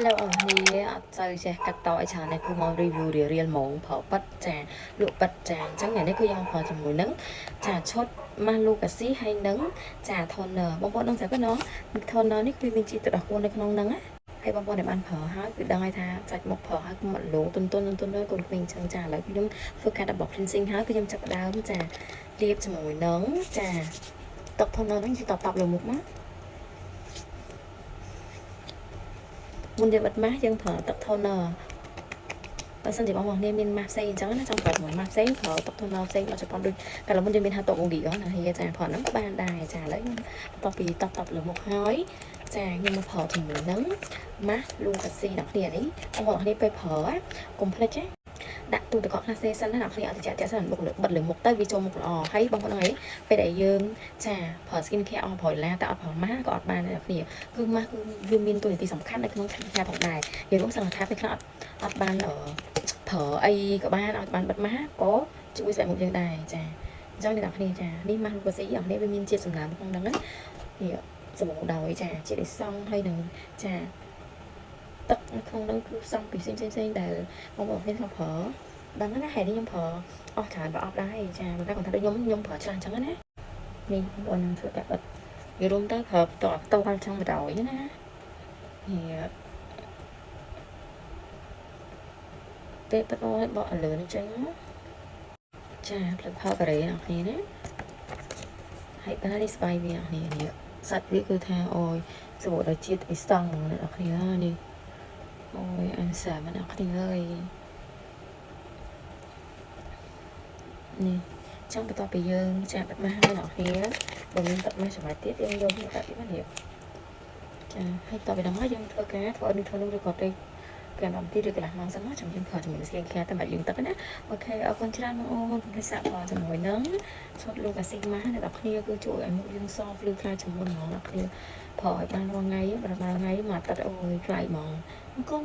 Hello អរគ្នាអត់សូវចេះកាត់តឲ្យច្រើននេះគឺមក review រៀលៗហ្មងប្រើប៉ិតចាលក់ប៉ិតចាអញ្ចឹងថ្ងៃនេះគឺយើងប្រើជាមួយនឹងចាឈុត Malucasi ហើយនឹងចា toner បងប្អូនដឹងស្រាប់ទេណោះ toner នេះគឺមានជាតិទឹកដោះគោនៅក្នុងហ្នឹងណាហើយបងប្អូនដែលបានប្រើហើយគឺដឹងហើយថាសាច់មុខប្រើហើយគឺមកលោទុនទៅកូនក្មេងអញ្ចឹងចាឥឡូវខ្ញុំធ្វើការ double cleansing ហើយគឺខ្ញុំចាប់ផ្ដើមចាលាបជាមួយនឹងចាទឹក toner ហ្នឹងជាតបលើមុខមកមុនយើងបិទម៉ាស់យើងប្រើទឹក toner បើសិនជាបងប្អូនមានម៉ាស់ផ្សេងអញ្ចឹងណាចង់ប្រើជាមួយម៉ាស់ផ្សេងប្រើទឹក toner ផ្សេងរបស់ជប៉ុនដូចកាលមុនយើងមានហាតូអូឌីអូណាហើយចាប្រើហ្នឹងក៏បានដែរចាឥឡូវខ្ញុំបន្ទាប់ពីតបលើមុខហើយចាខ្ញុំមកប្រើជាមួយនឹងម៉ាស់ Lucasi អ្នកគ្នានេះបងប្អូនគ្នាពេលប្រើកុំភ្លេចណាដាក់ទូទឹកកកខ្លះសេសិនណាអ្នកគ្នាអត់តិចសិនមុខលើបិទលើមុខទៅវាចូលមុខល្អហើយបងប្អូនហើយពេលដែលយើងចាប្រើ skin care អស់ប្រឡាតែអត់ប្រើម៉ាស់ក៏អត់បានដែរអ្នកគ្នាគឺម៉ាស់គឺវាមានតួនាទីសំខាន់នៅក្នុង skin care ផងដែរយើងរួមសង្កត់ថាពេលខ្លះអត់បានប្រើអីក៏បានឲ្យបានបិទម៉ាស់ក៏ជួយស្បែកមុខយើងដែរចាអញ្ចឹងអ្នកគ្នាចានេះម៉ាស់ Lucasi អ្នកគ្នាវាមានជាតិសំណើមក្នុងហ្នឹងណានេះសប៊ូដោយចាជាតិអេសង់ហើយនឹងចាទឹកនៅក្នុងហ្នឹងគឺផ្សំពីផ្សេងដែលបងប្អូនគ្នាធ្លាប់ប្រើដឹងណាហេតុនេះខ្ញុំប្រើអស់ច្រើនប្រអប់ដែរចាប៉ុន្តែគាត់ថាដូចខ្ញុំប្រើច្រើនអញ្ចឹងណានេះបងប្អូននឹងធ្វើតែបិទវារួមទៅប្រើតទៅចង់បដ ாய் ណានេះពេលបិទអស់បកអលឿនអញ្ចឹងចាផ្លឹកផលការ៉េអ្នកគ្នាណាហើយបាននេះស្បៃវាអ្នកគ្នានេះសាច់វាគឺថាអូយសបោដល់ជាតិអេស្តង់អ្នកគ្នានេះអូយអានសាអ្នកគ្នាហើយនេះចាំបន្ទាប់ពីយើងចាក់បិទម៉ាស់ហើយអ្នកគ្នាបើមានទឹកម៉ាស់ចំណែកទៀតយើងយកមកដាក់ទៀតនេះចាហើយតទៅដល់មកយើងធ្វើការធ្វើនេះធ្វើនោះឬក៏ទៅ5 នាទីឬកន្លះម៉ោងសិនមកចាំយើងប្រើជាមួយ skin care តែមកយើងទឹកណាអូខេអរគុណច្រើនបងអូនខ្ញុំសាកប្រើជាមួយនឹងឈុត Lucasi ម៉ាស់អ្នកនរគ្នាគឺជួយឲ្យមុខយើងសភ្លឺថ្លាជាងមុនហ្មងអ្នកគ្នាប្រើឲ្យបានរាល់ថ្ងៃមកអាទិត្យអូយថ្លៃហ្មងអរគុណ